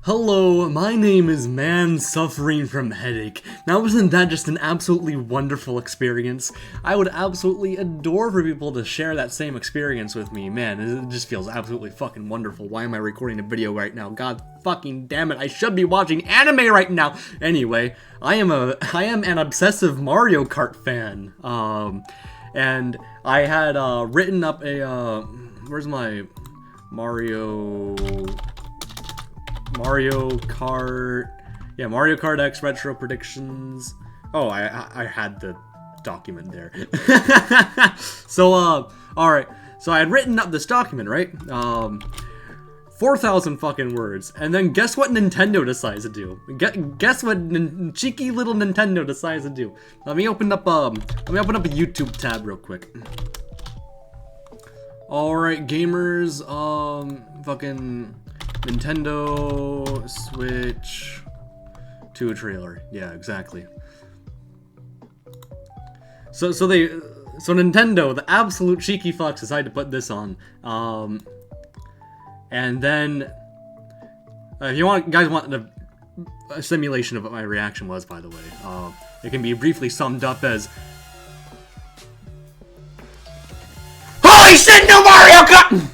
Hello, my name is Man Suffering from Headache. Now isn't that just an absolutely wonderful experience? I would absolutely adore for people to share that same experience with me. Man, it just feels absolutely fucking wonderful. Why am I recording a video right now? God fucking damn it, I should be watching anime right now! Anyway, I am an obsessive Mario Kart fan. And I had written up a where's my Mario Kart, yeah, Mario Kart X retro predictions. Oh, I had the document there. So, alright, so I had written up this document, right? 4,000 fucking words, and then guess what Nintendo decides to do? Guess what cheeky little Nintendo decides to do? Let me open up a YouTube tab real quick. Alright, gamers, fucking Nintendo Switch 2 trailer. Yeah, exactly. So Nintendo, the absolute cheeky fucks, decided to put this on. And then, if you guys want a simulation of what my reaction was, by the way, it can be briefly summed up as, "Holy shit, new Mario Kart!"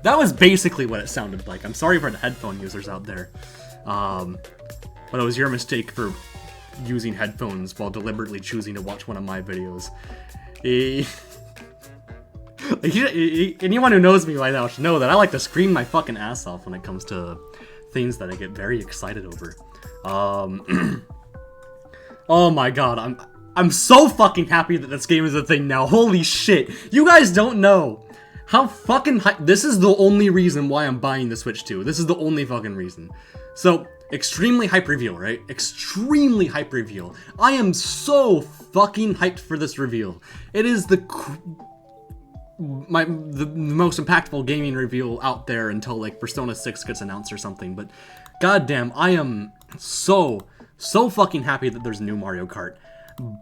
That was basically what it sounded like. I'm sorry for the headphone users out there. But it was your mistake for using headphones while deliberately choosing to watch one of my videos. Anyone who knows me right now should know that I like to scream my fucking ass off when it comes to things that I get very excited over. Oh my god, I'm so fucking happy that this game is a thing now. Holy shit. You guys don't know how fucking hype. This is the only reason why I'm buying the Switch 2. This is the only fucking reason. So, extremely hype reveal, right? Extremely hype reveal. I am so fucking hyped for this reveal. It is the most impactful gaming reveal out there until like Persona 6 gets announced or something. But goddamn, I am so fucking happy that there's a new Mario Kart.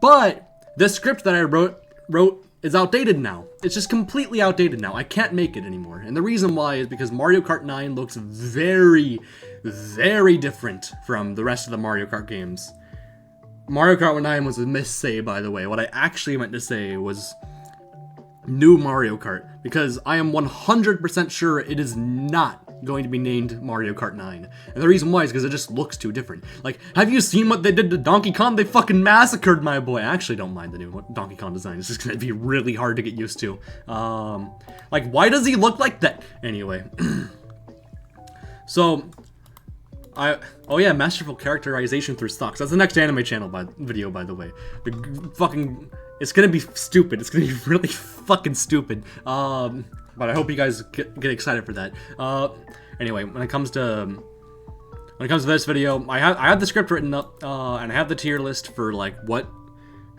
But the script that I wrote is outdated now. It's just completely outdated now. I can't make it anymore. And the reason why is because Mario Kart 9 looks very, very different from the rest of the Mario Kart games. Mario Kart 9 was a missay, by the way. What I actually meant to say was new Mario Kart, because I am 100% sure it is not going to be named Mario Kart 9. And the reason why is because it just looks too different. Like, have you seen what they did to Donkey Kong? They fucking massacred my boy. I actually don't mind the new Donkey Kong design. It's just gonna be really hard to get used to. Like, why does he look like that? Anyway. So, oh yeah, masterful characterization through stocks. That's the next anime channel video, by the way. It's gonna be stupid. It's gonna be really fucking stupid. But I hope you guys get excited for that. Anyway, when it comes to this video, I have the script written up, and I have the tier list for like what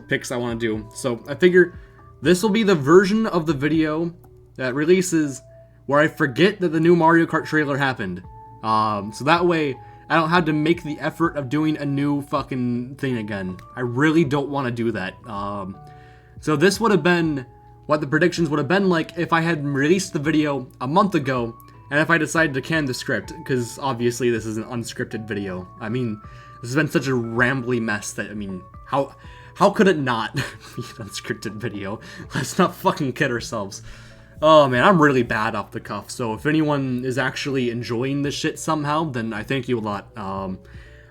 picks I want to do. So I figure this will be the version of the video that releases where I forget that the new Mario Kart trailer happened. So that way I don't have to make the effort of doing a new fucking thing again. I really don't want to do that. So this would have been what the predictions would have been like if I had released the video a month ago, and if I decided to can the script, because obviously this is an unscripted video. I mean, this has been such a rambly mess that, I mean, how could it not be an unscripted video? Let's not fucking kid ourselves. Oh man, I'm really bad off the cuff, so if anyone is actually enjoying this shit somehow, then I thank you a lot.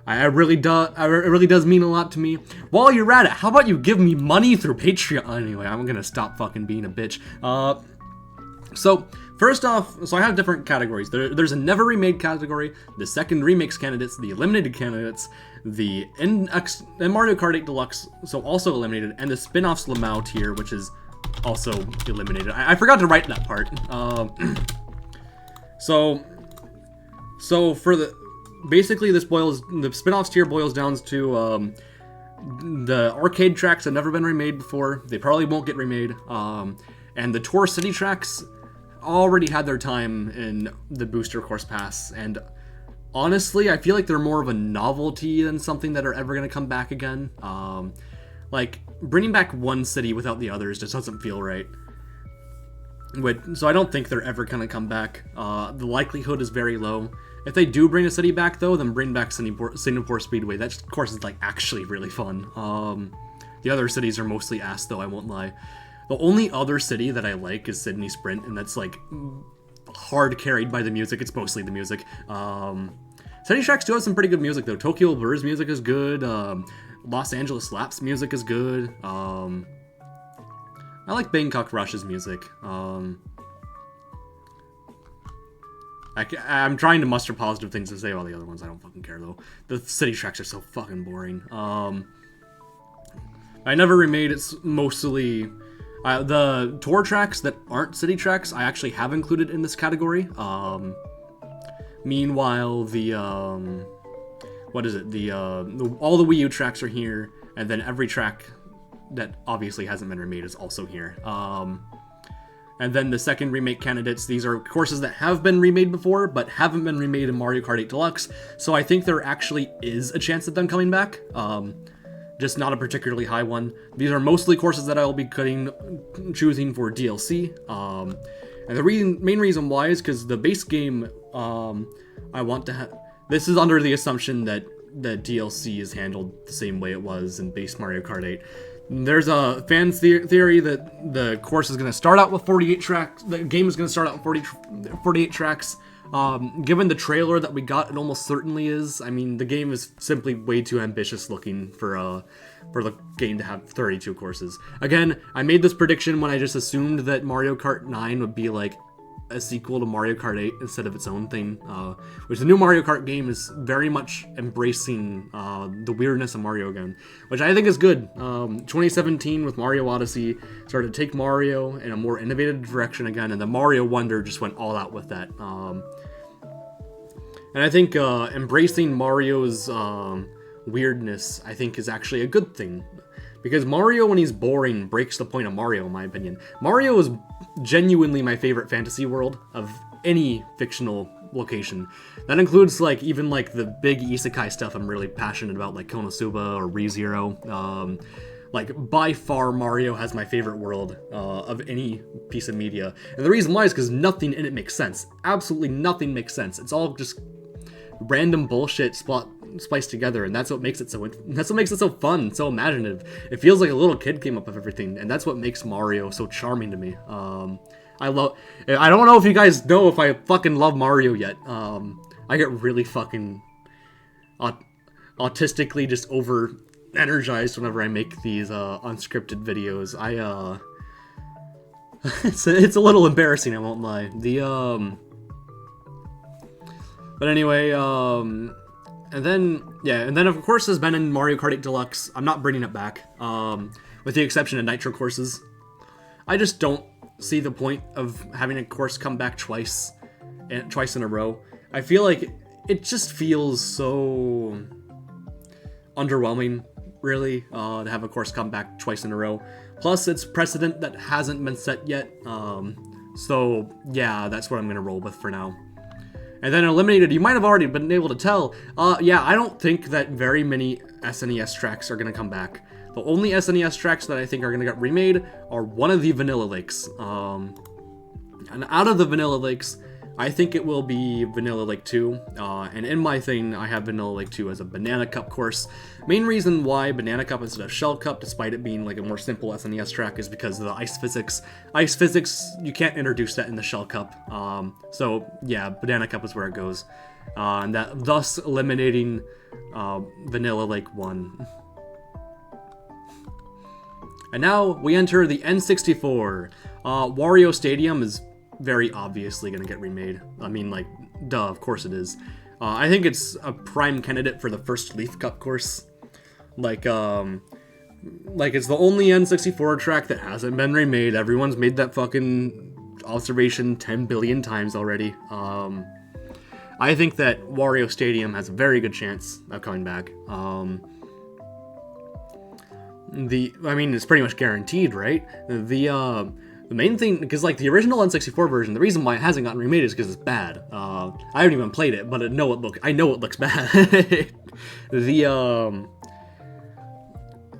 It really does mean a lot to me. While you're at it, how about you give me money through Patreon? Anyway, I'm gonna stop fucking being a bitch. So, first off, so I have different categories. There's a never remade category, the second remix candidates, the eliminated candidates, the Mario Kart 8 Deluxe, so also eliminated, and the spin-offs Lamau tier, which is also eliminated. I forgot to write that part. So for basically the spin-offs tier boils down to the arcade tracks have never been remade before. They probably won't get remade. And the Tour City tracks already had their time in the Booster Course Pass, and honestly, I feel like they're more of a novelty than something that are ever going to come back again. Like, bringing back one city without the others just doesn't feel right. So I don't think they're ever going to come back. The likelihood is very low. If they do bring a city back, though, then bring back Singapore Speedway. That course is, like, actually really fun. The other cities are mostly ass, though, I won't lie. The only other city that I like is Sydney Sprint, and that's, like, hard carried by the music. It's mostly the music. City Tracks do have some pretty good music, though. Tokyo Blur's music is good. Los Angeles Slaps music is good. I like Bangkok Rush's music. I'm trying to muster positive things to say about the other ones. I don't fucking care, though. The city tracks are so fucking boring. I never remade it's mostly... the tour tracks that aren't city tracks, I actually have included in this category. Meanwhile, the... what is it? All the Wii U tracks are here, and then every track that obviously hasn't been remade is also here. And then the second remake candidates, these are courses that have been remade before, but haven't been remade in Mario Kart 8 Deluxe, so I think there actually is a chance of them coming back, just not a particularly high one. These are mostly courses that I'll be choosing for DLC, and the main reason why is because the base game, I want to have... This is under the assumption that the DLC is handled the same way it was in base Mario Kart 8. There's a fan theory that the course is going to start out with 48 tracks. The game is going to start out with 48 tracks. Given the trailer that we got, it almost certainly is. I mean, the game is simply way too ambitious looking for the game to have 32 courses. Again, I made this prediction when I just assumed that Mario Kart 9 would be like a sequel to Mario Kart 8 instead of its own thing, which the new Mario Kart game is very much embracing the weirdness of Mario again, which I think is good. 2017 with Mario Odyssey started to take Mario in a more innovative direction again, and the Mario Wonder just went all out with that. And I think embracing Mario's weirdness, I think, is actually a good thing. Because Mario, when he's boring, breaks the point of Mario, in my opinion. Mario is genuinely my favorite fantasy world of any fictional location. That includes, like, even, like, the big isekai stuff I'm really passionate about, like Konosuba or ReZero. Like, by far, Mario has my favorite world of any piece of media. And the reason why is because nothing in it makes sense. Absolutely nothing makes sense. It's all just random bullshit spliced together, and that's what makes it so fun, so imaginative. It feels like a little kid came up with everything, and that's what makes Mario so charming to me. I don't know if you guys know if I fucking love Mario yet. I get really fucking autistically just over energized whenever I make these unscripted videos. It's a little embarrassing, I won't lie. But anyway, and then of course has been in Mario Kart 8 Deluxe. I'm not bringing it back, with the exception of Nitro courses. I just don't see the point of having a course come back twice in a row. I feel like it just feels so underwhelming, really, to have a course come back twice in a row. Plus, it's precedent that hasn't been set yet, so yeah, that's what I'm gonna roll with for now. And then eliminated, you might have already been able to tell, yeah, I don't think that very many SNES tracks are going to come back. The only SNES tracks that I think are going to get remade are one of the Vanilla Lakes. And out of the Vanilla Lakes, I think it will be Vanilla Lake 2, and in my thing, I have Vanilla Lake 2 as a Banana Cup course. Main reason why Banana Cup instead of Shell Cup, despite it being like a more simple SNES track, is because of the ice physics. Ice physics, you can't introduce that in the Shell Cup, so yeah, Banana Cup is where it goes, and that thus eliminating Vanilla Lake 1. And now we enter the N64. Wario Stadium is very obviously gonna get remade. I mean, like, duh, of course it is. I think it's a prime candidate for the first Leaf Cup course. Like it's the only N64 track that hasn't been remade. Everyone's made that fucking observation 10 billion times already. I think that Wario Stadium has a very good chance of coming back. I mean, it's pretty much guaranteed, right? The main thing, because like the original N64 version, the reason why it hasn't gotten remade is because it's bad. I haven't even played it, but I know it looks bad.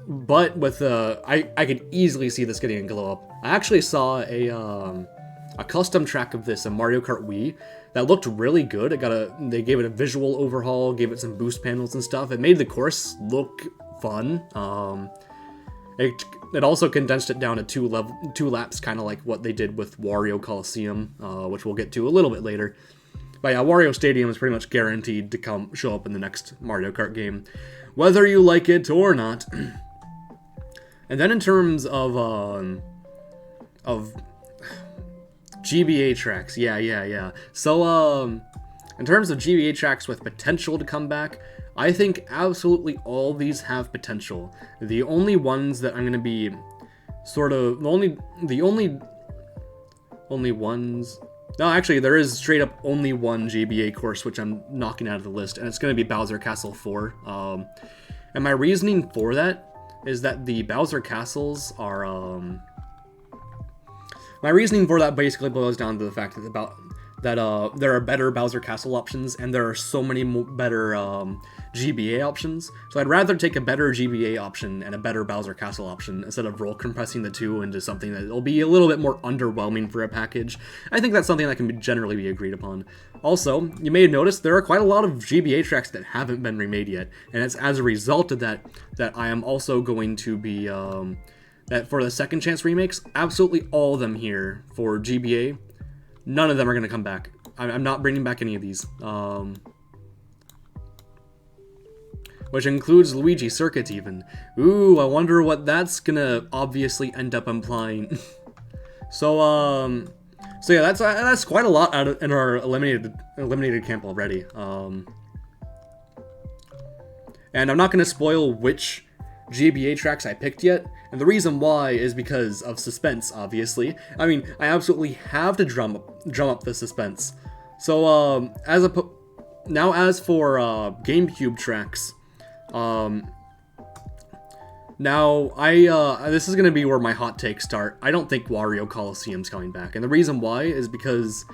But with I could easily see this getting a glow up. I actually saw a custom track of this in Mario Kart Wii that looked really good. They gave it a visual overhaul, gave it some boost panels and stuff. It made the course look fun. It also condensed it down to two laps, kind of like what they did with Wario Coliseum, which we'll get to a little bit later. But yeah, Wario Stadium is pretty much guaranteed to show up in the next Mario Kart game, whether you like it or not. And then in terms of GBA tracks, yeah. So in terms of GBA tracks with potential to come back, I think absolutely all these have potential. The only ones that I'm gonna be sort of the only ones. No, actually, there is straight up only one GBA course which I'm knocking out of the list, and it's gonna be Bowser Castle 4. And my reasoning for that is that the Bowser Castles are my reasoning for that basically boils down to the fact that there are better Bowser Castle options, and there are so many better GBA options. So I'd rather take a better GBA option and a better Bowser Castle option instead of roll compressing the two into something that will be a little bit more underwhelming for a package. I think that's something that can generally be agreed upon. Also, you may have noticed there are quite a lot of GBA tracks that haven't been remade yet, and it's as a result of that I am also going to be that for the second chance remakes, absolutely all of them here for GBA. None of them are going to come back. I'm not bringing back any of these. Which includes Luigi Circuit even. Ooh, I wonder what that's going to obviously end up implying. So yeah, that's quite a lot in our eliminated camp already. And I'm not going to spoil which GBA tracks I picked yet, and the reason why is because of suspense, obviously. I mean, I absolutely have to drum up the suspense. So, as for GameCube tracks, this is gonna be where my hot takes start. I don't think Wario Coliseum's coming back, and the reason why is because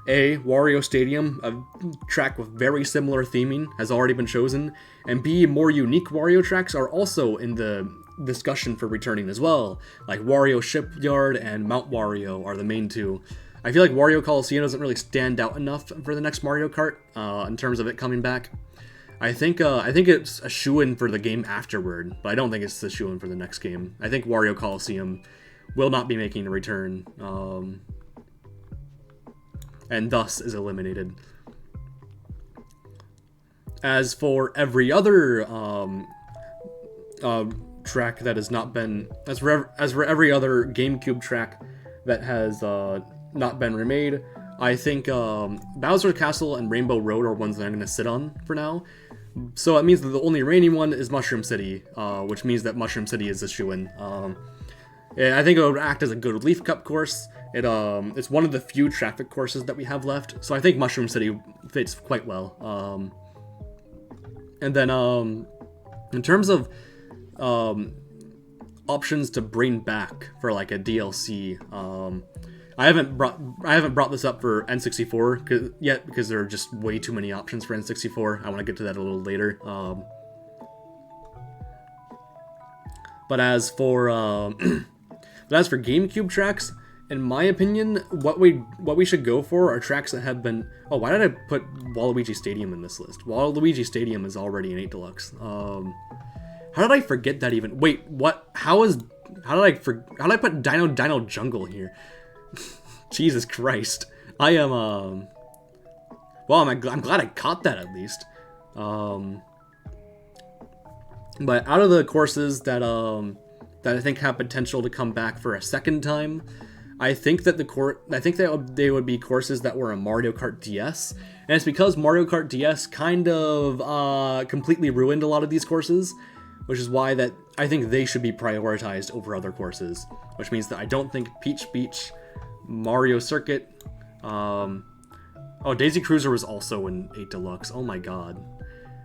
A, Wario Stadium, a track with very similar theming, has already been chosen, and B, more unique Wario tracks are also in the discussion for returning as well, like Wario Shipyard and Mount Wario are the main two. I feel like Wario Coliseum doesn't really stand out enough for the next Mario Kart in terms of it coming back. I think it's a shoo-in for the game afterward, but I don't think it's the shoo-in for the next game. I think Wario Coliseum will not be making a return, and thus is eliminated. As for every other track that has not been, as for every other GameCube track that has not been remade, I think Bowser Castle and Rainbow Road are ones that I'm going to sit on for now. So it means that the only remaining one is Mushroom City, which means that Mushroom City is a shoo-in. I think it would act as a good Leaf Cup course. It's one of the few traffic courses that we have left, so I think Mushroom City fits quite well. And then in terms of options to bring back for like a DLC, I haven't brought this up for N64 yet because there are just way too many options for N64. I want to get to that a little later. But as for GameCube tracks, in my opinion, what we should go for are tracks that have been. Oh, why did I put Waluigi Stadium in this list? Waluigi Stadium is already an 8 Deluxe. How did I forget that even? Wait, what? How did I put Dino Jungle here? Jesus Christ. I am well, I'm glad I caught that at least. But out of the courses that I think have potential to come back for a second time, I think that they would be courses that were in Mario Kart DS, and it's because Mario Kart DS kind of completely ruined a lot of these courses, which is why that I think they should be prioritized over other courses, which means that I don't think Peach Beach, Mario Circuit, Daisy Cruiser was also in 8 Deluxe. Oh my god.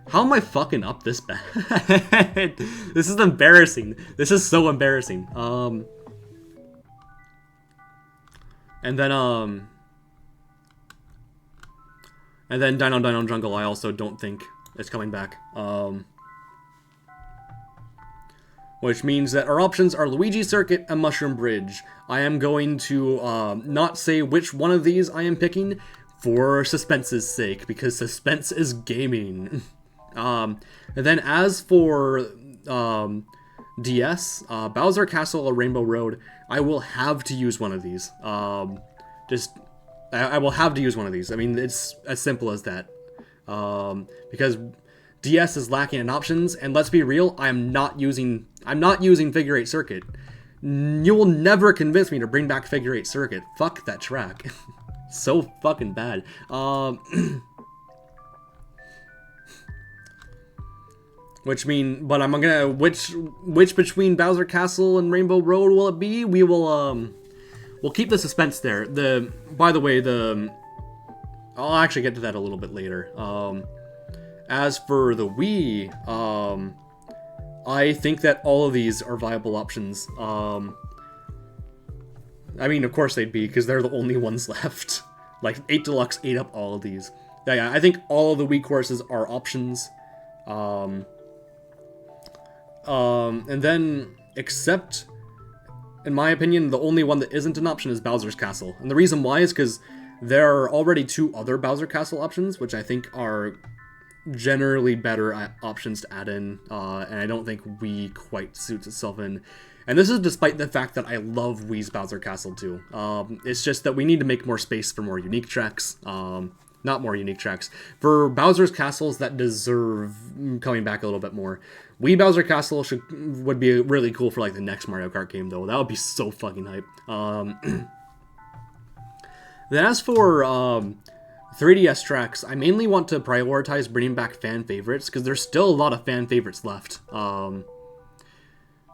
How am I fucking up this bad? This is embarrassing. This is so embarrassing. And then Dino Jungle I also don't think is coming back. Which means that our options are Luigi Circuit and Mushroom Bridge. I am going to not say which one of these I am picking for suspense's sake, because suspense is gaming. And then as for DS, Bowser Castle or Rainbow Road, I will have to use one of these. I will have to use one of these. I mean, it's as simple as that. Because DS is lacking in options, and let's be real, I'm not using Figure 8 Circuit. You will never convince me to bring back Figure 8 Circuit. Fuck that track. So fucking bad. But I'm gonna, which between Bowser Castle and Rainbow Road will it be? We'll keep the suspense there. By the way, I'll actually get to that a little bit later. As for the Wii, I think that all of these are viable options. I mean, of course they'd be, because they're the only ones left. Like, 8 Deluxe ate up all of these. Yeah, I think all of the Wii courses are options. And then, except, in my opinion, the only one that isn't an option is Bowser's Castle. And the reason why is because there are already 2 other Bowser Castle options, which I think are generally better options to add in, and I don't think Wii quite suits itself in. And this is despite the fact that I love Wii's Bowser Castle too. It's just that we need to make more space for more unique tracks. Not more unique tracks. For Bowser's Castles that deserve coming back a little bit more. Wii Bowser Castle would be really cool for like the next Mario Kart game though. That would be so fucking hype. Then as for 3DS tracks, I mainly want to prioritize bringing back fan favorites, because there's still a lot of fan favorites left.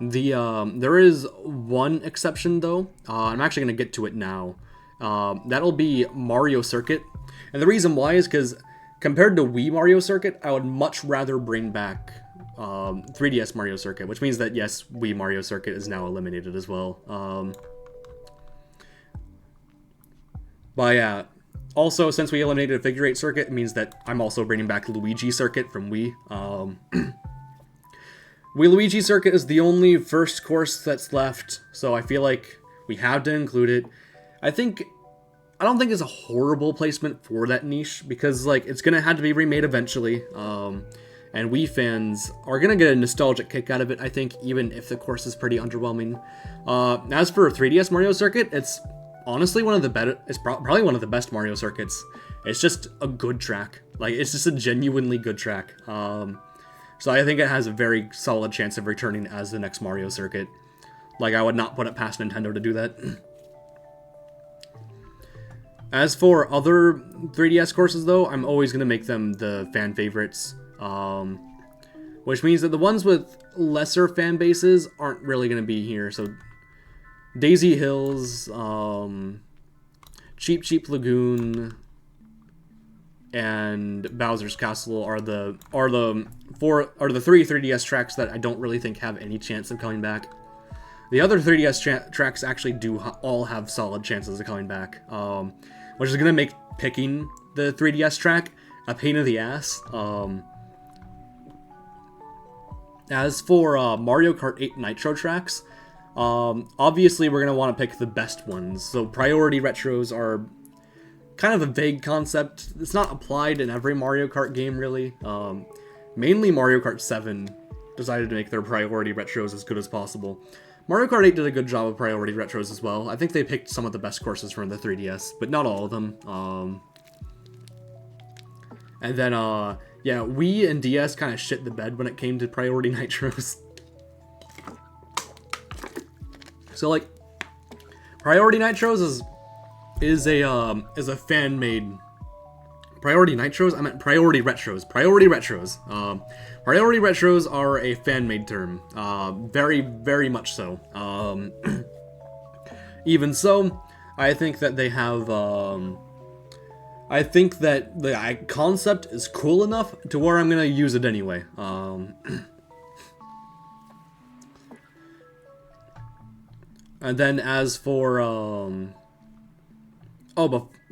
There is one exception though. I'm actually going to get to it now. That'll be Mario Circuit. And the reason why is because compared to Wii Mario Circuit, I would much rather bring back 3DS Mario Circuit, which means that yes, Wii Mario Circuit is now eliminated as well. But yeah, also since we eliminated a Figure 8 Circuit, it means that I'm also bringing back Luigi Circuit from Wii. Luigi Circuit is the only first course that's left, so I feel like we have to include it. I don't think it's a horrible placement for that niche, because like it's gonna have to be remade eventually, and Wii fans are gonna get a nostalgic kick out of it, I think, even if the course is pretty underwhelming. As for 3DS Mario Circuit, it's honestly one of the better. It's probably one of the best Mario Circuits. It's just a good track. Like, it's just a genuinely good track. So I think it has a very solid chance of returning as the next Mario Circuit. Like, I would not put it past Nintendo to do that. As for other 3DS courses, though, I'm always going to make them the fan favorites. Which means that the ones with lesser fan bases aren't really going to be here. So, Daisy Hills, Cheep Cheep Lagoon, and Bowser's Castle are the 3 3DS tracks that I don't really think have any chance of coming back. The other 3DS tracks actually do all have solid chances of coming back, which is going to make picking the 3DS track a pain in the ass. As for Mario Kart 8 Nitro tracks, obviously we're going to want to pick the best ones. So priority retros are kind of a vague concept. It's not applied in every Mario Kart game, really. Mainly Mario Kart 7 decided to make their priority retros as good as possible. Mario Kart 8 did a good job of priority retros as well. I think they picked some of the best courses from the 3DS, but not all of them. And then, yeah, Wii and DS kind of shit the bed when it came to priority nitros. So, like, priority nitros is a fan-made. Priority nitros? I meant priority retros. Priority retros. Priority retros are a fan-made term. Very, very much so. Even so, I think that they have. I think that the concept is cool enough to where I'm gonna use it anyway. And then as for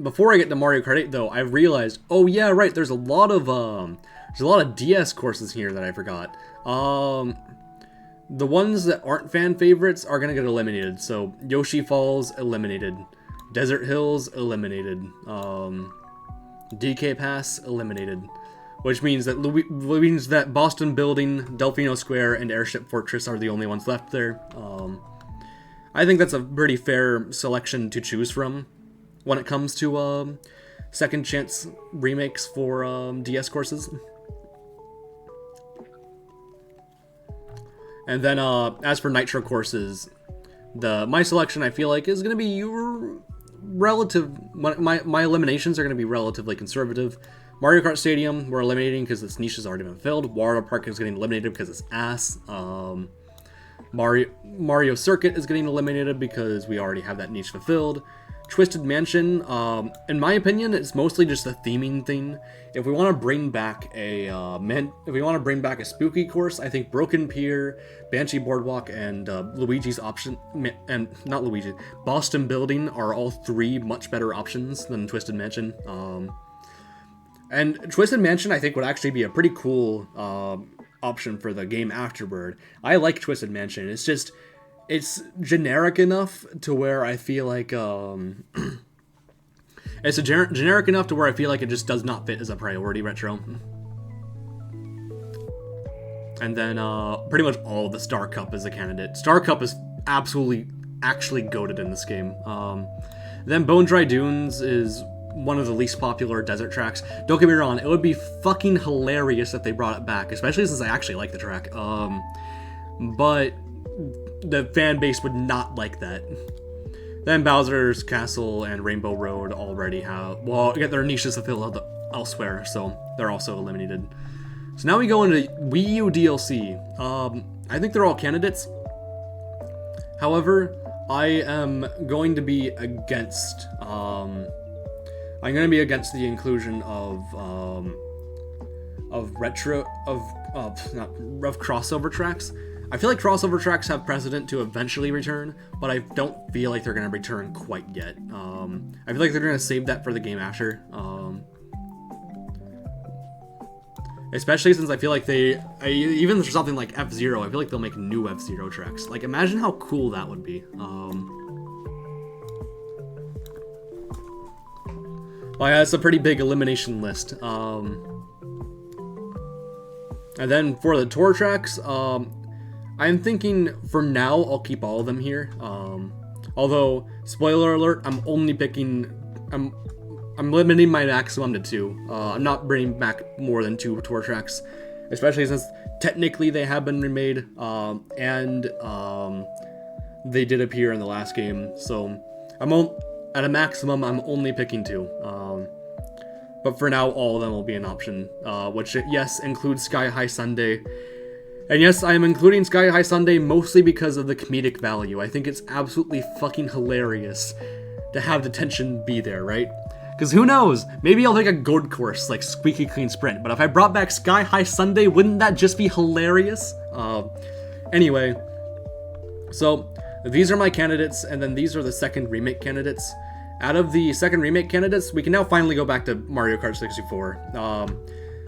before I get to Mario Kart 8 though, I realized, oh yeah, right, there's a lot of DS courses here that I forgot. The ones that aren't fan favorites are gonna get eliminated. So Yoshi Falls eliminated, Desert Hills eliminated. DK Pass eliminated, which means that Boston Building, Delfino Square, and Airship Fortress are the only ones left there. I think that's a pretty fair selection to choose from when it comes to second chance remakes for DS courses. And then as for Nitro courses, my selection I feel like is going to be my eliminations are going to be relatively conservative. Mario Kart Stadium we're eliminating because its niche has already been filled. Water Park is getting eliminated because it's ass. Mario Circuit is getting eliminated because we already have that niche fulfilled. Twisted Mansion, in my opinion, it's mostly just a theming thing. If we want to bring back a spooky course, I think Broken Pier, Banshee Boardwalk, and Luigi's option, and not Luigi, Boston Building are all three much better options than Twisted Mansion. And Twisted Mansion, I think, would actually be a pretty cool option for the game afterward. I like Twisted Mansion. It's generic enough to where I feel like generic enough to where I feel like it just does not fit as a priority retro. And then pretty much all the Star Cup is a candidate. Star Cup is actually goated in this game. Then Bone Dry Dunes is one of the least popular desert tracks. Don't get me wrong, it would be fucking hilarious if they brought it back, especially since I actually like the track. But the fan base would not like that. Then Bowser's Castle and Rainbow Road already get their niches fulfilled elsewhere, so they're also eliminated. So now we go into Wii U DLC. I think they're all candidates. However, I am going to be against the inclusion of crossover tracks. I feel like crossover tracks have precedent to eventually return, but I don't feel like they're going to return quite yet. I feel like they're going to save that for the game after. Especially since I feel like even for something like F-Zero, I feel like they'll make new F-Zero tracks. Like, imagine how cool that would be. Well, yeah, it's a pretty big elimination list. And then for the tour tracks, I'm thinking for now I'll keep all of them here. Although, spoiler alert, I'm limiting my maximum to 2. I'm not bringing back more than 2 tour tracks, especially since technically they have been remade, and they did appear in the last game. So at a maximum, I'm only picking 2. But for now, all of them will be an option, which, yes, includes Sky High Sundae. And yes, I am including Sky High Sundae mostly because of the comedic value. I think it's absolutely fucking hilarious to have the tension be there, right? Because who knows? Maybe I'll take a gold course like Squeaky Clean Sprint, but if I brought back Sky High Sundae, wouldn't that just be hilarious? Anyway, so these are my candidates, and then these are the second remake candidates. Out of the second remake candidates, we can now finally go back to Mario Kart 64.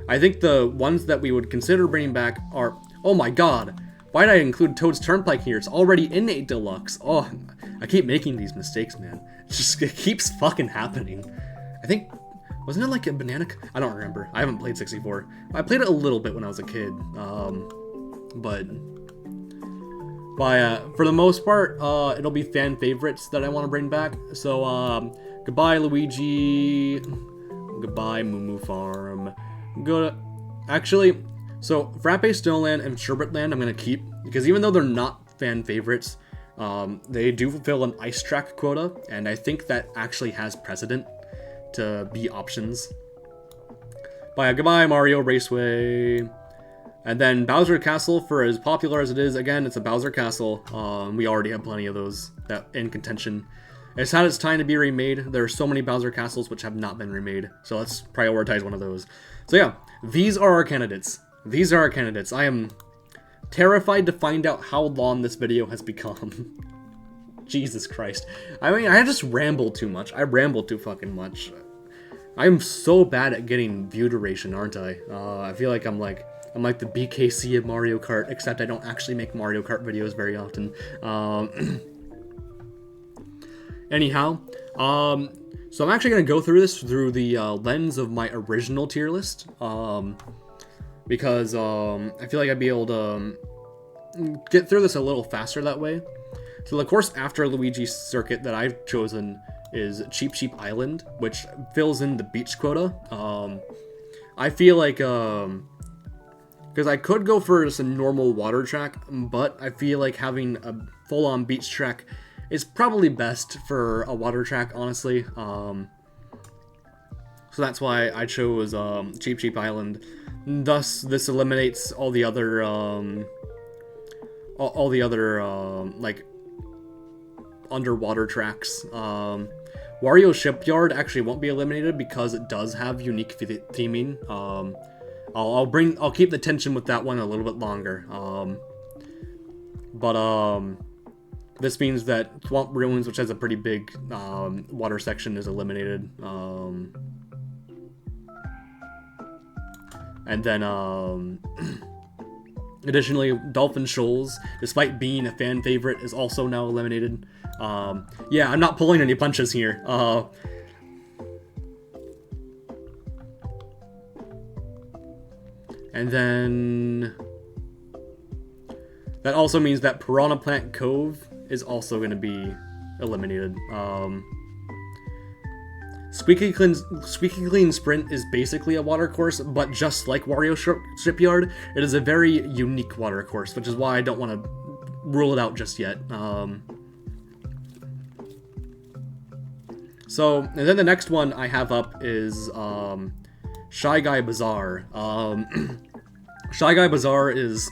I think the ones that we would consider bringing back are... Oh my god, why did I include Toad's Turnpike here? It's already in 8 Deluxe. Oh, I keep making these mistakes, man. It keeps fucking happening. I think... Wasn't it like a banana... I don't remember. I haven't played 64. I played it a little bit when I was a kid. But for the most part, it'll be fan favorites that I want to bring back. So, goodbye Luigi. Goodbye Moo Moo Farm. Actually, so Frappe Snowland and Sherbetland I'm going to keep, because even though they're not fan favorites, they do fulfill an ice track quota, and I think that actually has precedent to be options. Goodbye Mario Raceway. And then Bowser Castle, for as popular as it is, again, it's a Bowser Castle. We already have plenty of those in contention. It's had its time to be remade. There are so many Bowser Castles which have not been remade, so let's prioritize one of those. So yeah, these are our candidates. These are our candidates. I am terrified to find out how long this video has become. Jesus Christ. I mean, I just ramble too much. I ramble too fucking much. I'm so bad at getting view duration, aren't I? I feel like I'm like the BKC of Mario Kart, except I don't actually make Mario Kart videos very often. Anyhow, So I'm actually going to go through this through the lens of my original tier list, because I feel like I'd be able to get through this a little faster that way. So the course after Luigi's Circuit that I've chosen is Cheap Cheap Island, which fills in the beach quota. I feel like, because I could go for just a normal water track, but I feel like having a full-on beach track is probably best for a water track, honestly. So that's why I chose Cheap Cheap Island. Thus, this eliminates all the other, like, underwater tracks. Wario Shipyard actually won't be eliminated because it does have unique theming. I'll keep the tension with that one a little bit longer. This means that Swamp Ruins, which has a pretty big water section, is eliminated. And then, additionally, Dolphin Shoals, despite being a fan favorite, is also now eliminated. Yeah, I'm not pulling any punches here. And then that also means that Piranha Plant Cove is also going to be eliminated. Squeaky Clean Sprint is basically a water course, but just like Wario Shipyard, it is a very unique water course, which is why I don't want to rule it out just yet. And then the next one I have up is Shy Guy Bazaar. Shy Guy Bazaar is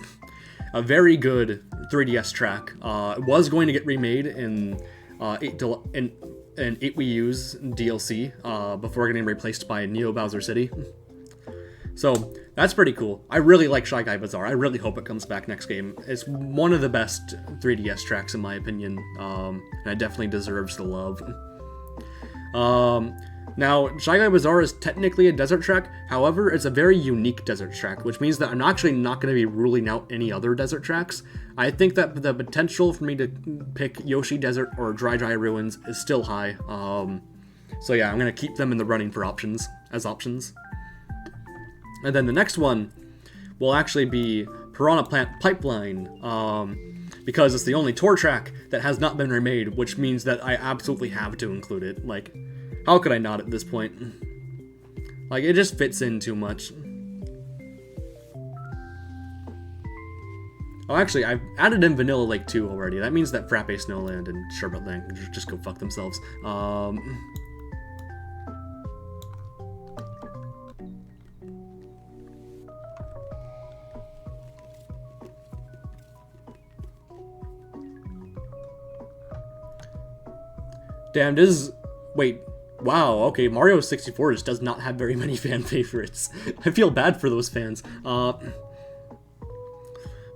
a very good 3DS track. It was going to get remade in 8 Wii U's DLC before getting replaced by Neo Bowser City. So that's pretty cool. I really like Shy Guy Bazaar. I really hope it comes back next game. It's one of the best 3DS tracks in my opinion, and it definitely deserves the love. Now, Shy Guy Bazaar is technically a desert track, however, it's a very unique desert track, which means that I'm actually not going to be ruling out any other desert tracks. I think that the potential for me to pick Yoshi Desert or Dry Dry Ruins is still high. So yeah, I'm going to keep them in the running for options. And then the next one will actually be Piranha Plant Pipeline, because it's the only tour track that has not been remade, which means that I absolutely have to include it. Like, how could I not at this point? Like, it just fits in too much. Oh, actually, I've added in Vanilla Lake 2 already. That means that Frappe Snowland and Sherbet Land can just go fuck themselves. Damn, this is... Wait. Wow, okay, Mario 64 just does not have very many fan favorites. I feel bad for those fans. Well,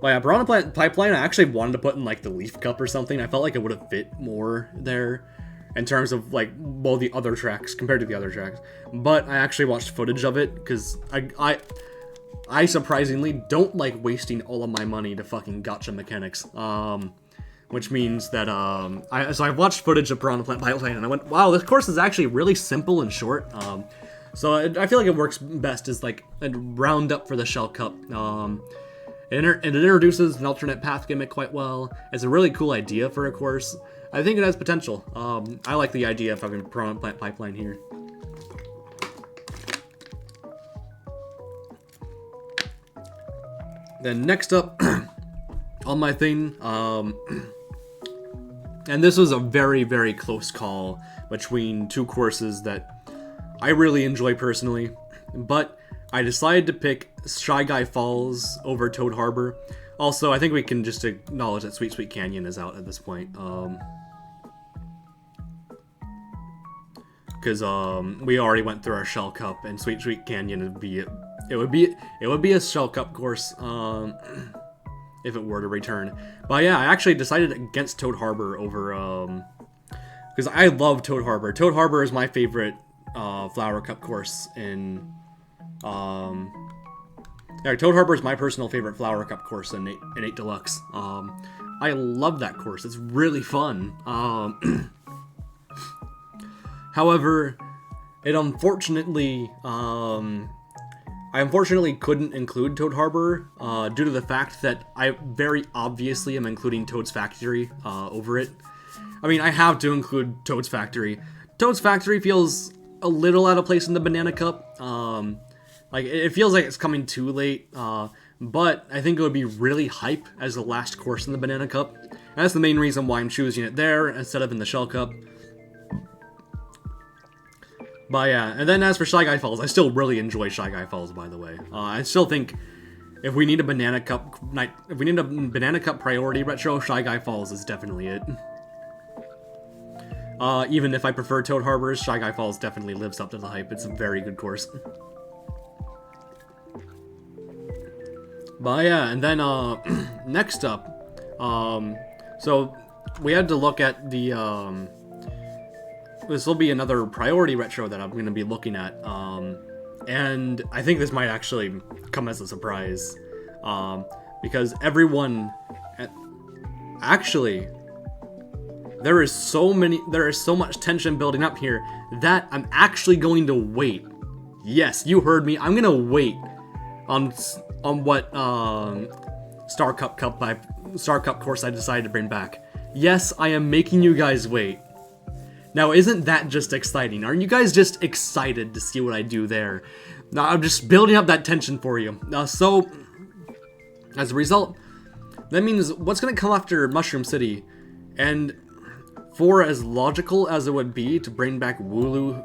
yeah, Piranha Plant Pipeline, I actually wanted to put in, like, the Leaf Cup or something. I felt like it would have fit more there in terms of, like, well, the other tracks, compared to the other tracks. But I actually watched footage of it, because I surprisingly don't like wasting all of my money to fucking gacha mechanics. Which means that, so I watched footage of Piranha Plant Pipeline, and I went, wow, this course is actually really simple and short. So I feel like it works best as, like, a round-up for the Shell Cup. It introduces an alternate path gimmick quite well. It's a really cool idea for a course. I think it has potential. I like the idea of having Piranha Plant Pipeline here. Then next up on my thing, and this was a very, very close call between two courses that I really enjoy personally, but I decided to pick Shy Guy Falls over Toad Harbor. Also, I think we can just acknowledge that Sweet Sweet Canyon is out at this point. Because we already went through our Shell Cup, and Sweet Sweet Canyon would be it would be a Shell Cup course if it were to return. But yeah, I actually decided against Toad Harbor over because I love Toad Harbor. Toad Harbor is my favorite Flower Cup course in yeah, Toad Harbor is my personal favorite Flower Cup course in 8 Deluxe. I love that course. It's really fun. However, it unfortunately, I unfortunately couldn't include Toad Harbor due to the fact that I very obviously am including Toad's Factory over it. I mean, I have to include Toad's Factory. Toad's Factory feels a little out of place in the Banana Cup. Like, it feels like it's coming too late, but I think it would be really hype as the last course in the Banana Cup. And that's the main reason why I'm choosing it there instead of in the Shell Cup. But yeah, and then as for Shy Guy Falls, I still really enjoy Shy Guy Falls, by the way. I still think if we need a Banana Cup priority retro, Shy Guy Falls is definitely it. Even if I prefer Toad Harbor, Shy Guy Falls definitely lives up to the hype. It's a very good course. But yeah, and then next up, so we had to look at the this will be another priority retro that I'm going to be looking at, and I think this might actually come as a surprise, because everyone, actually, there is so much tension building up here that I'm actually going to wait. Yes, you heard me. I'm going to wait on what Star Cup course I decided to bring back. Yes, I am making you guys wait. Now, isn't that just exciting? Aren't you guys just excited to see what I do there? Now, I'm just building up that tension for you. So, as a result, that means what's going to come after Mushroom City, and for as logical as it would be to bring back Wooloo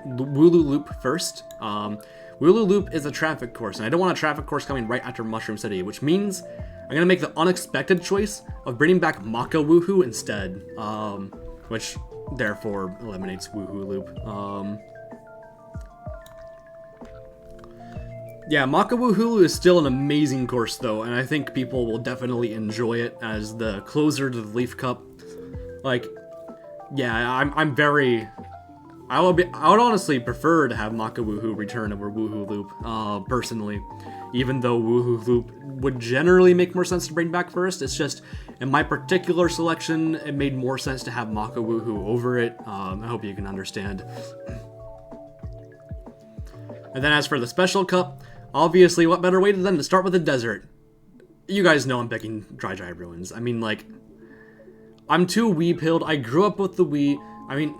Loop first, Wooloo Loop is a traffic course, and I don't want a traffic course coming right after Mushroom City, which means I'm going to make the unexpected choice of bringing back Maka Woohoo instead, which therefore eliminates Woohoo Loop. Yeah, Maka Woohoo is still an amazing course though, and I think people will definitely enjoy it as the closer to the Leaf Cup. Like, yeah, I would honestly prefer to have Maka Woohoo return over Woohoo Loop, personally. Even though Woohoo Loop would generally make more sense to bring back first, it's just, in my particular selection, it made more sense to have Maka Woohoo over it. I hope you can understand. And then as for the Special Cup, obviously, what better way than to start with the desert? You guys know I'm picking Dry Dry Ruins. I mean, like, I'm too Wii-pilled. I grew up with the Wii. I mean,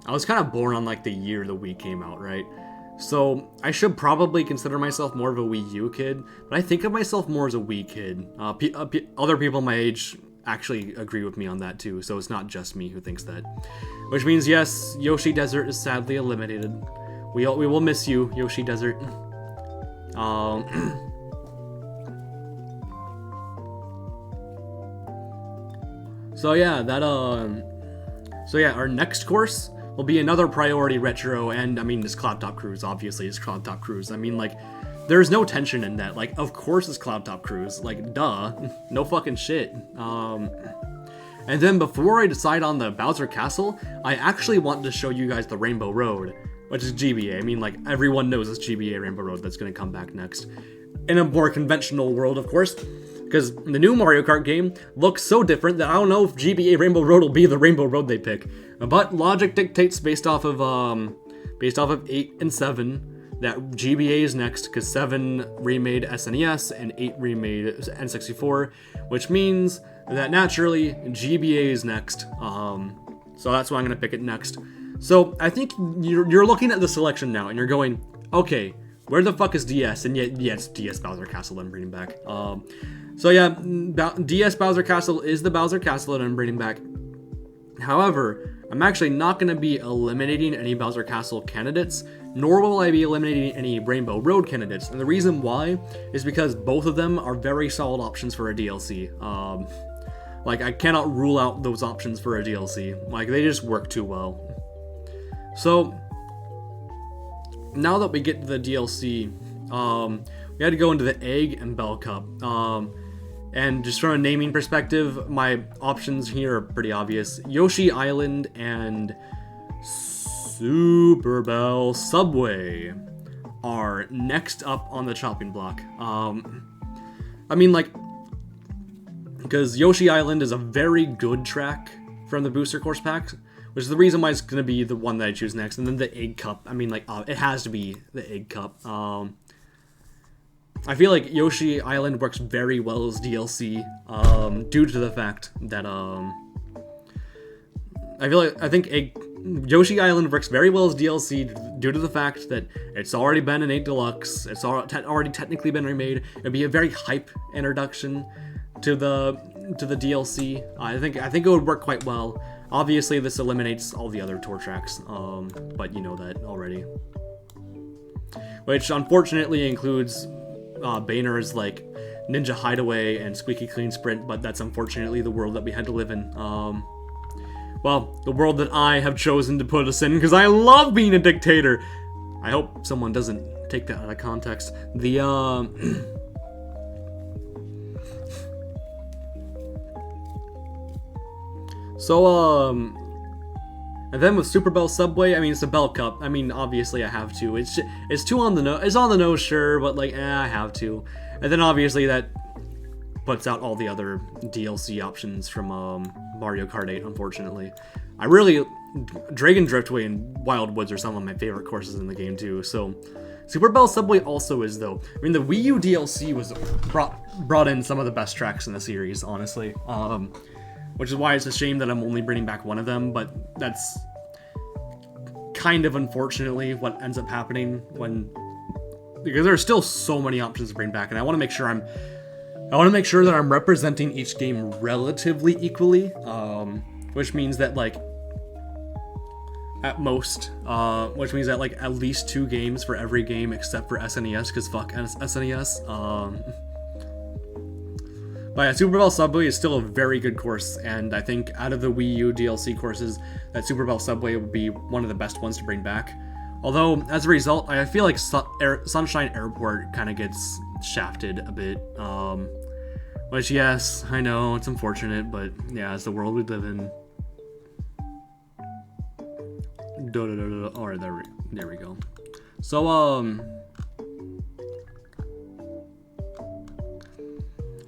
I was kind of born on, like, the year the Wii came out, right? So, I should probably consider myself more of a Wii U kid, but I think of myself more as a Wii kid. Other people my age actually agree with me on that too, so it's not just me who thinks that. Which means, yes, Yoshi Desert is sadly eliminated. We will miss you, Yoshi Desert. So yeah, our next course will be another priority retro, and I mean, it's Cloud Top Cruise, obviously, it's Cloud Top Cruise. I mean, like, there's no tension in that. Like, of course it's Cloud Top Cruise. Like, duh. No fucking shit. And then before I decide on the Bowser Castle, I actually want to show you guys the Rainbow Road, which is GBA. I mean, like, everyone knows it's GBA Rainbow Road that's gonna come back next. In a more conventional world, of course, because the new Mario Kart game looks so different that I don't know if GBA Rainbow Road will be the Rainbow Road they pick. But logic dictates based off of 8 and 7 that GBA is next, because 7 remade SNES and 8 remade N64, which means that naturally GBA is next. So that's why I'm gonna pick it next. So I think you're looking at the selection now and you're going, okay, where the fuck is DS? And yet, yeah, it's DS Bowser Castle I'm bringing back. So yeah, DS Bowser Castle is the Bowser Castle that I'm bringing back. However, I'm actually not going to be eliminating any Bowser Castle candidates, nor will I be eliminating any Rainbow Road candidates. And the reason why is because both of them are very solid options for a DLC. Like, I cannot rule out those options for a DLC. Like, they just work too well. So, now that we get to the DLC, we had to go into the Egg and Bell Cup. And just from a naming perspective, my options here are pretty obvious. Yoshi Island and Super Bell Subway are next up on the chopping block. I mean, like, because Yoshi Island is a very good track from the Booster Course Pack, which is the reason why it's gonna be the one that I choose next. And then the Egg Cup. I mean, like, it has to be the Egg Cup. I feel like Yoshi Island works very well as DLC, due to the fact that I think Yoshi Island works very well as DLC due to the fact that it's already been an 8 Deluxe. It's already technically been remade. It'd be a very hype introduction to the DLC. I think it would work quite well. Obviously, this eliminates all the other tour tracks, but you know that already. Which unfortunately includes banners like Ninja Hideaway and Squeaky Clean Sprint, but that's unfortunately the world that we had to live in. Well, the world that I have chosen to put us in, because I love being a dictator. I hope someone doesn't take that out of context. And then with Super Bell Subway, I mean, it's a Bell Cup. I mean, obviously I have to. It's too on the nose. It's on the nose, sure, but like, I have to. And then obviously that puts out all the other DLC options from Mario Kart 8, unfortunately. Dragon Driftway and Wild Woods are some of my favorite courses in the game too, so Super Bell Subway also is, though. I mean, the Wii U DLC was brought in some of the best tracks in the series, honestly. Which is why it's a shame that I'm only bringing back one of them, but that's kind of unfortunately what ends up happening because there are still so many options to bring back, and I want to make sure that I'm representing each game relatively equally, which means that like at least 2 games for every game except for SNES, because fuck SNES. But yeah, Super Bell Subway is still a very good course, and I think out of the Wii U DLC courses, that Super Bell Subway would be one of the best ones to bring back. Although, as a result, I feel like Sunshine Airport kind of gets shafted a bit. Which, yes, I know, it's unfortunate, but yeah, it's the world we live in. Alright, there we go.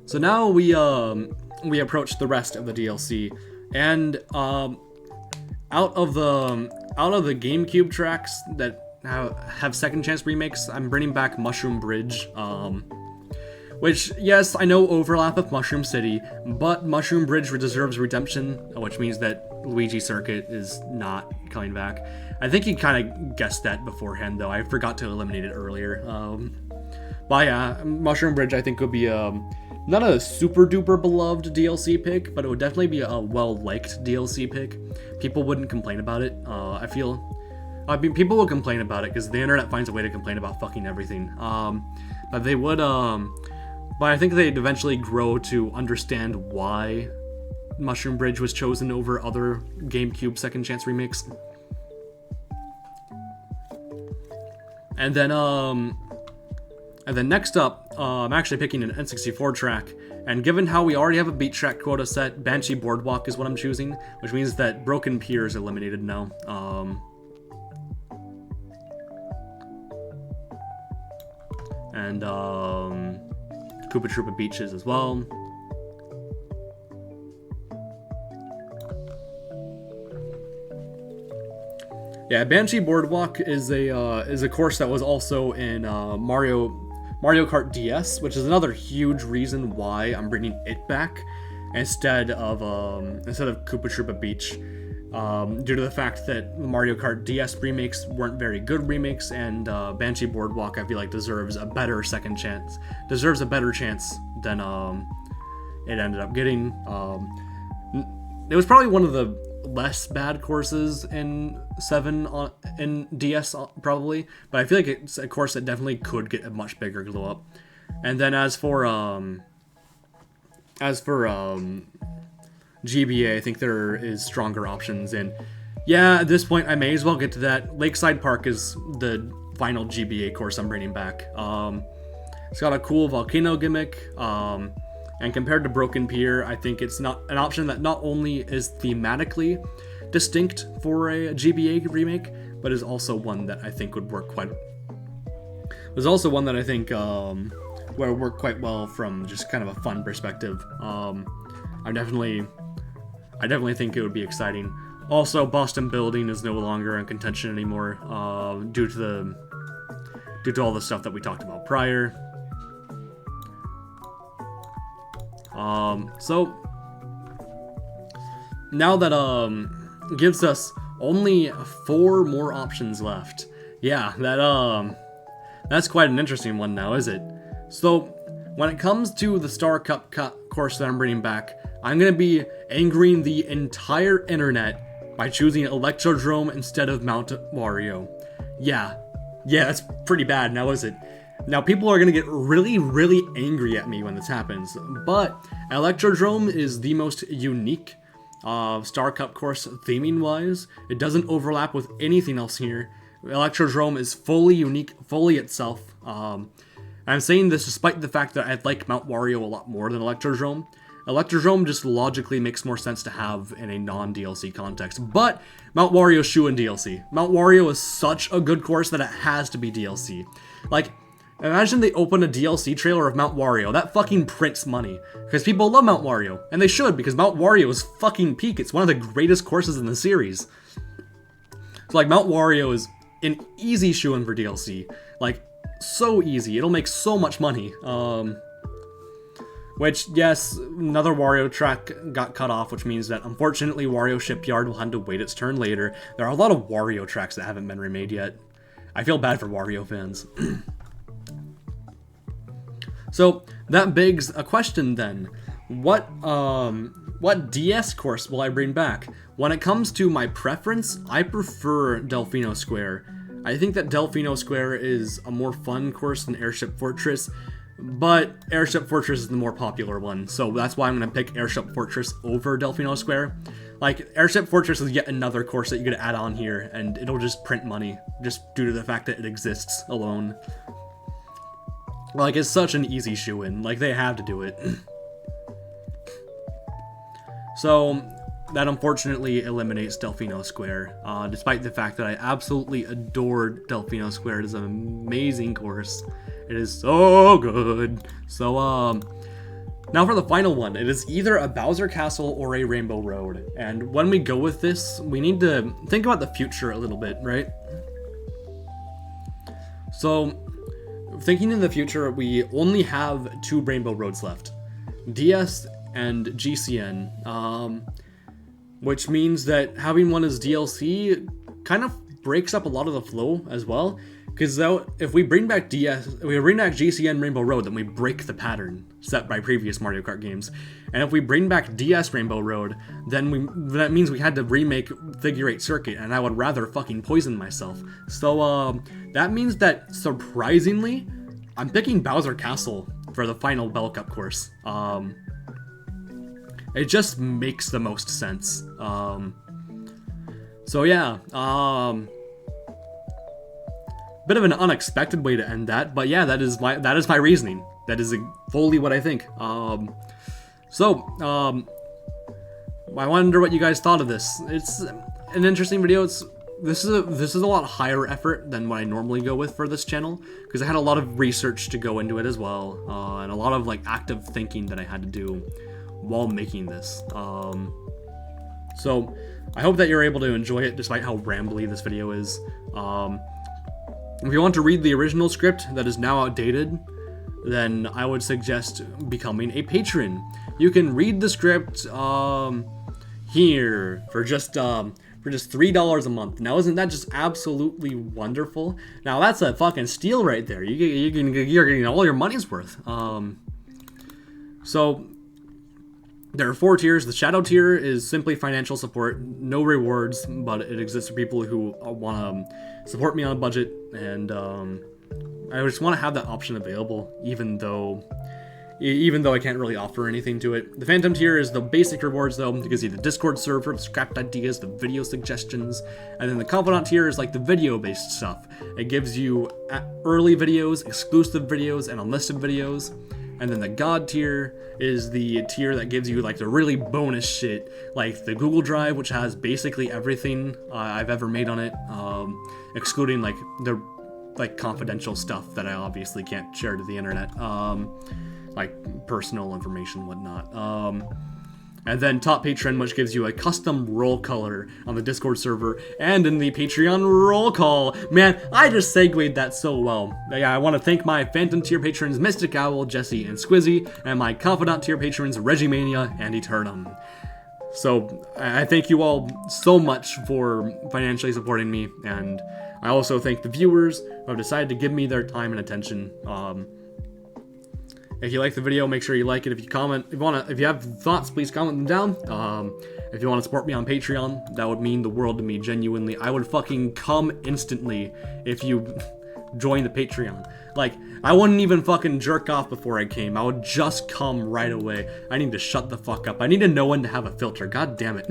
So now we approach the rest of the DLC, and out of the GameCube tracks that have second chance remakes, I'm bringing back Mushroom Bridge, which, yes, I know overlap with Mushroom City, but Mushroom Bridge deserves redemption, which means that Luigi Circuit is not coming back. I think you kind of guessed that beforehand, though. I forgot to eliminate it earlier. But yeah, Mushroom Bridge I think would be not a super duper beloved DLC pick, but it would definitely be a well-liked DLC pick. People wouldn't complain about it, I mean, people will complain about it because the internet finds a way to complain about fucking everything. But they would, but I think they'd eventually grow to understand why Mushroom Bridge was chosen over other GameCube second chance remakes. And then next up, I'm actually picking an N64 track, and given how we already have a beat track quota set, Banshee Boardwalk is what I'm choosing, which means that Broken Pier is eliminated now. And Koopa Troopa Beaches as well. Yeah, Banshee Boardwalk is a course that was also in Mario Kart DS, which is another huge reason why I'm bringing it back instead of Koopa Troopa Beach, due to the fact that Mario Kart DS remakes weren't very good remakes, and Banshee Boardwalk I feel like deserves a better chance than it ended up getting. It was probably one of the less bad courses in 7 in DS probably, but I feel like it's a course that definitely could get a much bigger glow up. And then as for GBA, I think there is stronger options, and yeah, at this point I may as well get to that. Lakeside Park is the final GBA course I'm bringing back. It's got a cool volcano gimmick, and compared to Broken Pier, I think it's not an option that not only is thematically distinct for a GBA remake, but is also one that I think would work quite. There's also one that I think would work quite well from just kind of a fun perspective. I definitely think it would be exciting. Also, Boston Building is no longer in contention anymore, due to all the stuff that we talked about prior. So now that gives us only 4 more options left. Yeah, that's quite an interesting one now, is it? So when it comes to the Star Cup course that I'm bringing back, I'm gonna be angering the entire internet by choosing Electrodrome instead of Mount Wario. Yeah, that's pretty bad now, is it? Now, people are gonna get really, really angry at me when this happens, but Electrodrome is the most unique Star Cup course theming-wise. It doesn't overlap with anything else here. Electrodrome is fully unique, fully itself. I'm saying this despite the fact that I like Mount Wario a lot more than Electrodrome. Electrodrome just logically makes more sense to have in a non-DLC context, but Mount Wario shoe in DLC. Mount Wario is such a good course that it has to be DLC. Like, imagine they open a DLC trailer of Mount Wario. That fucking prints money. Because people love Mount Wario. And they should, because Mount Wario is fucking peak. It's one of the greatest courses in the series. So, like, Mount Wario is an easy shoe-in for DLC. Like, so easy. It'll make so much money. Which, yes, another Wario track got cut off, which means that, unfortunately, Wario Shipyard will have to wait its turn later. There are a lot of Wario tracks that haven't been remade yet. I feel bad for Wario fans. So that begs a question then. What DS course will I bring back? When it comes to my preference, I prefer Delfino Square. I think that Delfino Square is a more fun course than Airship Fortress, but Airship Fortress is the more popular one, so that's why I'm going to pick Airship Fortress over Delfino Square. Like, Airship Fortress is yet another course that you could add on here, and it'll just print money, just due to the fact that it exists alone. Like, it's such an easy shoe-in. Like, they have to do it. So, that unfortunately eliminates Delfino Square, despite the fact that I absolutely adored Delfino Square. It is an amazing course. It is so good. So, now for the final one. It is either a Bowser Castle or a Rainbow Road. And when we go with this, we need to think about the future a little bit, right? So, thinking in the future, we only have 2 Rainbow Roads left. DS and GCN. Which means that having one as DLC kind of breaks up a lot of the flow as well. Because if we bring back GCN Rainbow Road, then we break the pattern set by previous Mario Kart games. And if we bring back DS Rainbow Road, then that means we had to remake Figure 8 Circuit, and I would rather fucking poison myself. So that means that, surprisingly, I'm picking Bowser Castle for the final Bell Cup course. It just makes the most sense. So yeah, bit of an unexpected way to end that, but yeah, that is my reasoning. That is fully what I think. I wonder what you guys thought of this. It's an interesting video. This is a lot higher effort than what I normally go with for this channel, because I had a lot of research to go into it as well, and a lot of like active thinking that I had to do while making this. So I hope that you're able to enjoy it despite how rambly this video is. If you want to read the original script that is now outdated, then I would suggest becoming a patron. You can read the script here for just $3 a month. Now, isn't that just absolutely wonderful? Now, that's a fucking steal right there. You're getting all your money's worth. So there are 4 tiers. The Shadow tier is simply financial support, no rewards, but it exists for people who want to support me on a budget, and I just want to have that option available, even though I can't really offer anything to it. The Phantom tier is the basic rewards, though. It gives you the Discord server, the scrapped ideas, the video suggestions, and then the Confidant tier is like the video-based stuff. It gives you early videos, exclusive videos, and unlisted videos. And then the God tier is the tier that gives you like the really bonus shit, like the Google Drive, which has basically everything I've ever made on it, excluding like the confidential stuff that I obviously can't share to the internet, like personal information, whatnot. And then top patron, which gives you a custom roll color on the Discord server and in the Patreon roll call. Man, I just segued that so well. Yeah, I want to thank my Phantom tier patrons Mystic Owl, Jesse, and Squizzy, and my Confidant tier patrons Regimania and Eternum. So I thank you all so much for financially supporting me, and I also thank the viewers who have decided to give me their time and attention. If you like the video, make sure you like it. If you have thoughts, please comment them down. If you want to support me on Patreon, that would mean the world to me, genuinely. I would fucking come instantly if you join the Patreon. Like, I wouldn't even fucking jerk off before I came. I would just come right away. I need to shut the fuck up. I need to know when to have a filter. God damn it.